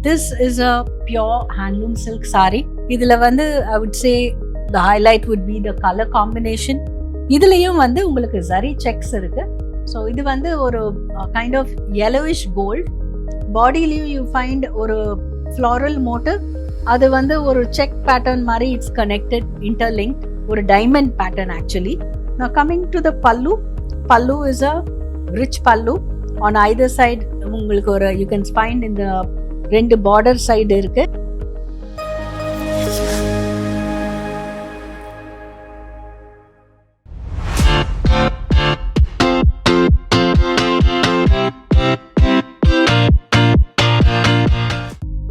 This is a pure handloom silk saree. இதுல வந்து I would say the highlight would be the color combination. இதுலயும் வந்து உங்களுக்கு zari checks இருக்கு. So இது வந்து ஒரு kind of yellowish gold. Bodyலயும் you find ஒரு floral motif. அது வந்து ஒரு check pattern மாதிரி it's connected, interlinked. ஒரு diamond pattern actually. Now coming to the pallu. Pallu is a rich pallu. On either side உங்களுக்கு ஒரு you can find in the ரெண்டு border side இருக்கு.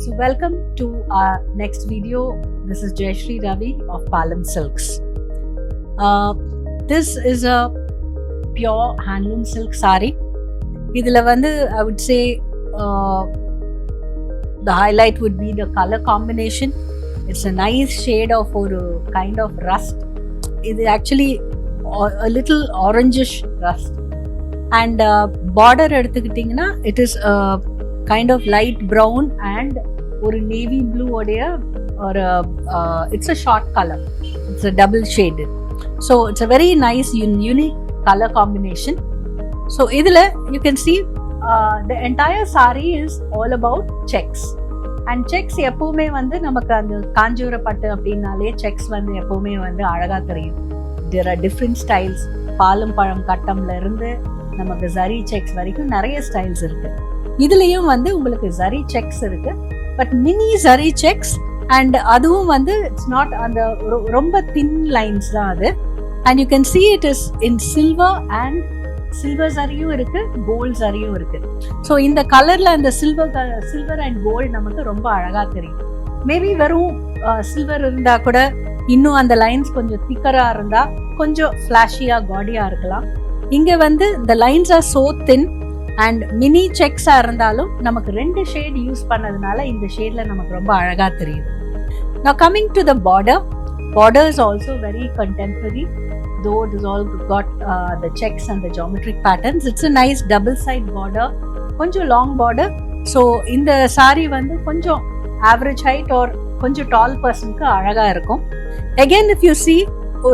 So welcome to our next video. This is Jayashree Ravi of Palam Silks. This is a pure handloom silk saree. இதுல வந்து I would say the highlight would be the color combination. It's a nice shade of a kind of rust. It's actually a little orangish rust. And border எடுத்துக்கிட்டிங்கன்னா it is a kind of light brown and or navy blue or it's a short color. It's a double shaded. So it's a very nice unique color combination. So idhula you can see the entire saree is all about checks. And checks எப்பவுமே வந்து நமக்கு அந்த காஞ்சிபுர பட்டு அப்படின்னாலே checks வந்து எப்பவுமே வந்து அழகா தெரியும். There are different styles. பாலும் பழம் கட்டம்ல இருந்து நமக்கு zari checks வரைக்கும் நிறைய ஸ்டைல்ஸ் இருக்கு. இதுலயும் வந்து உங்களுக்கு zari checks இருக்கு. But mini zari checks and அதுவும் வந்து it's not அந்த ரொம்ப thin lines தான் அது. And you can see it is in silver and silver சரியும் இருக்கு, கோல்ட் சரியும் இருக்கு. ஸோ இந்த கலர்ல அந்த சில்வர் அண்ட் கோல்ட் நமக்கு ரொம்ப அழகா தெரியும். மேபி வெறும் சில்வர் இருந்தா கூட இன்னும் அந்த லைன்ஸ் கொஞ்சம் திக்கரா இருந்தா கொஞ்சம் ஃபிளாஷியா காடியா இருக்கலாம். இங்க வந்து the lines are so thin and mini செக்ஸா இருந்தாலும் நமக்கு ரெண்டு ஷேட் யூஸ் பண்ணதுனால இந்த ஷேட்ல நமக்கு ரொம்ப அழகா தெரியுது. Now coming to the border is also very contemporary. Though it is all got the checks and the geometric patterns, it's a nice double side border, konjam long border. So இந்த saree வந்து கொஞ்சம் average height or கொஞ்சம் tall person க்கு அழகா இருக்கும். Again if you see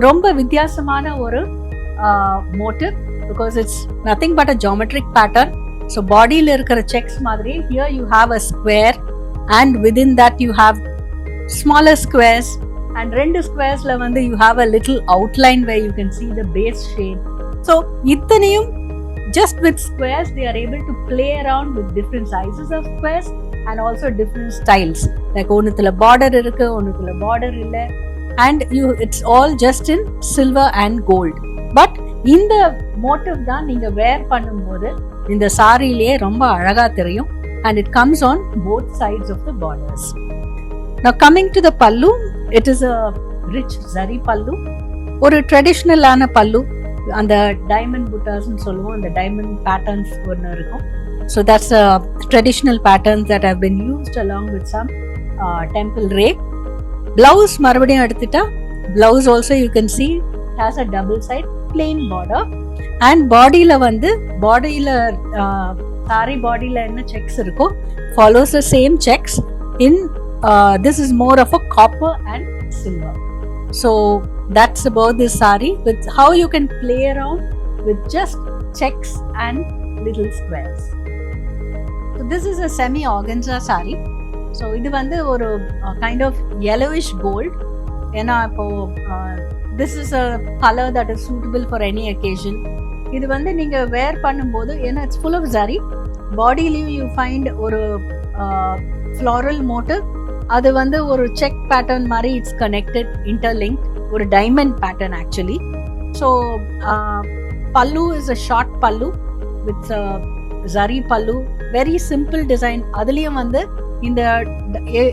ரொம்ப வித்தியாசமான ஒரு motif because it's nothing but a geometric pattern. So bodyல இருக்கிற checks மாதிரி here you have a square and within that you have smaller squares. And ரெண்டு ஸ்கொயர்ஸ்ல வந்து you have a little outline where you can see the base shade. So இத்தனையும் just with squares they are able to play around with different sizes of squares and also different styles. Like ஒன்னுத்துல border இருக்கு, ஒன்னுத்துல border இல்ல, and it's all just in silver and gold. But இந்த motif தான் நீங்க wear பண்ணும்போது இந்த சாரியிலே ரொம்ப அழகா தெரியும் and it comes on both sides of the borders. Now coming to the pallu, it is a rich zari pallu. ஒரு ட்ரெடிஷ்னலான பல்லு, அந்த டைமண்ட் புட்டாஸ் சொல்லுவோம், அந்த டைமண்ட் பேட்டர்ன்ஸ் ஒன்று இருக்கும். So that's a traditional patterns that have been used along with some temple rack. Blouse மறுபடியும் எடுத்துட்டா blouse also you can see has a double side plain border. And பாடியில் வந்து சாரி பாடியில் என்ன செக்ஸ் இருக்கோ follows the same checks in this is more of a copper and silver. So that's about this saree with how you can play around with just checks and little squares. So this is a semi-organza saree. So இது வந்து ஒரு kind of yellowish gold. ஏன்னா இப்போ this is a color that is suitable for any occasion. இது வந்து நீங்க wear பண்ணும்போது ஏன்னா it's full of zari. Bodyலயும் you find ஒரு floral motif. அது வந்து ஒரு செக் பேட்டர்ன் மாதிரி இட்ஸ் கனெக்டட், இன்டர்லிங்க்ட், ஒரு டைமண்ட் பேட்டர்ன் ஆக்சுவலி. ஸோ பல்லு இஸ் அ ஷார்ட் பல்லு வித் zari பல்லு, வெரி சிம்பிள் டிசைன். அதுலேயும் வந்து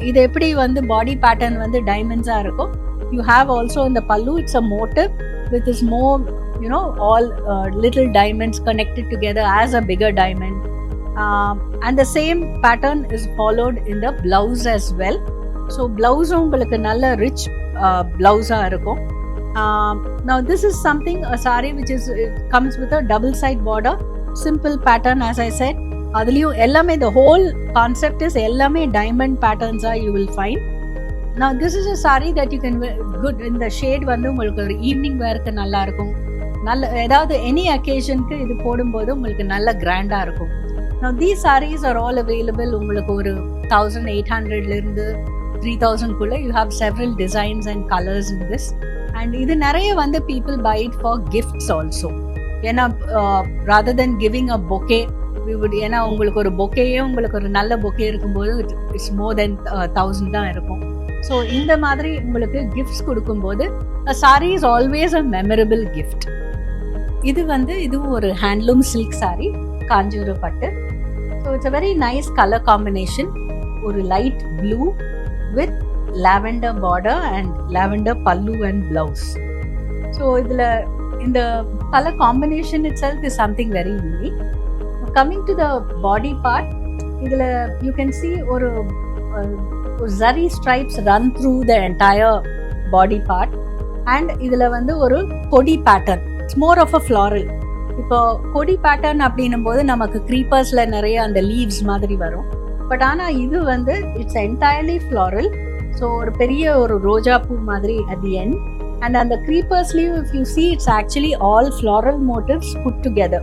இது எப்படி வந்து பாடி பேட்டர்ன் வந்து டைமண்ட்ஸா இருக்கும். யூ ஹாவ் ஆல்சோ இந்த பல்லு it's a motive with is more all little diamonds connected together as a bigger diamond. And the same pattern is followed in the blouse as well. So blouse உங்களுக்கு நல்ல rich blouse-ஆ இருக்கும். Now this is something, a saree which is comes with a double side border, simple pattern as I said, அதுலயும் எல்லாமே the whole concept is எல்லாமே diamond patterns you will find. Now this is a saree that you can wear good in the shade வந்து உங்களுக்கு ஒரு evening வேர்க்கு நல்லா இருக்கும். நல்ல ஏதாவது எனி அக்கேஷனுக்கு இது போடும்போது உங்களுக்கு நல்ல கிராண்டா இருக்கும். Now these sarees are all available. உங்களுக்கு ஒரு 1800ல இருந்து 3000 குள்ள you have several designs and colors in this. And இது நிறைய வந்து people buy it for gifts also. ஏன்னா rather than giving a bouquet we would ஏன்னா உங்களுக்கு ஒரு பொக்கேயே உங்களுக்கு ஒரு நல்ல பொக்கே இருக்கும்போது இட்ஸ் மோர் தென் 1000 தான் இருக்கும். ஸோ இந்த மாதிரி உங்களுக்கு கிஃப்ட்ஸ் கொடுக்கும்போது a saree is always a memorable gift. இது வந்து இதுவும் ஒரு ஹேண்ட்லூம் சில்க் saree காஞ்சிபுரம் பட்டு. So it's a very nice color combination. ஒரு light blue with lavender border and lavender pallu and blouse. So இதில் இந்த color combination itself is something very unique. Coming to the body part, idhula you can see ஒரு zari stripes run through the entire body part and idhula வந்து ஒரு kodi pattern. It's more of a floral. இப்போ kodi pattern அப்படின்னும் போது நமக்கு creepersல நிறைய அந்த leaves மாதிரி வரும். பட் ஆனா இது வந்து it's entirely floral. ஸோ ஒரு பெரிய ஒரு ரோஜா பூ மாதிரி at the end. And on the creeper sleeve, if you see, it's actually all floral motifs put together,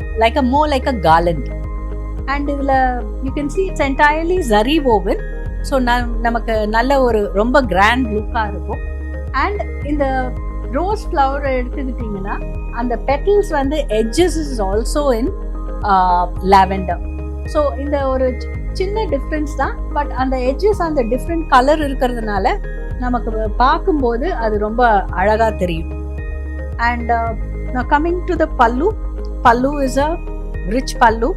more like a garland. And you can see it's entirely zari woven. So namakku nalla oru romba grand look ah irukum. And in the rose flower eduthukitingana and the petals and the edges is also in lavender. So in the oru chinna difference da, but on the edges and the different color irukradhanaala நமக்கு பார்க்கும்போது அது ரொம்ப அழகா தெரியும். And now coming to the pallu is a rich pallu.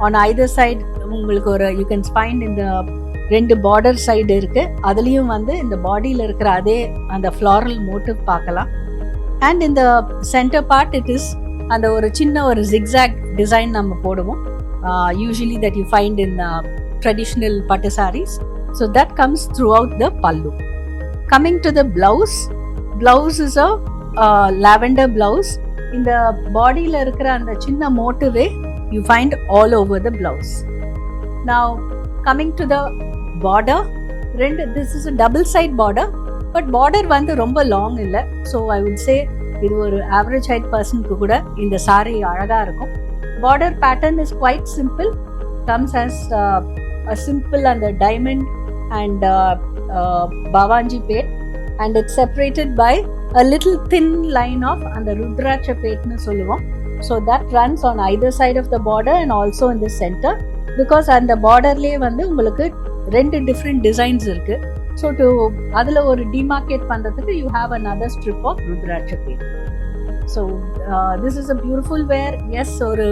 On either side உங்களுக்கு ஒரு you can find in the ரெண்டு border side இருக்கு. அதுலயும் வந்து இந்த பாடியில இருக்கிற அதே அந்த floral motif பார்க்கலாம். And in the center part it is அந்த ஒரு சின்ன ஒரு zigzag design நம்ம போடுவோம். Usually that you find in traditional pattu sarees. So that comes throughout the pallu. Coming to the blouse is a lavender blouse. In the body la irukra and chinna motive you find all over the blouse. Now coming to the border, this is a double side border, but border vandu romba long illa. So I would say idu oru average height person ku kuda inda saree alaga irukum. Border pattern is quite simple, comes as a simple and a diamond and Bavanji pet, and it's separated by a little thin line of and the rudraksha pet nu solluvom. So that runs on either side of the border and also in the center, because on the border lay vandu ungalku rendu different designs irukku. So to adula oru demarcate pandradhukku you have another strip of rudraksha pet. So this is a beautiful wear. Yes, oru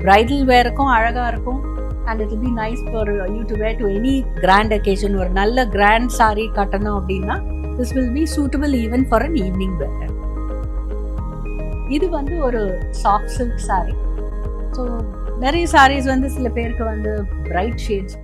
bridal wear kum alaga irukum. And it will be nice for you to wear to any grand occasion. Or nalla grand saree kattano appadina this will be suitable even for an evening wear. Idu vandu oru soft silk saree. So நிறைய sarees வந்து சில பேருக்கு வந்து bright shades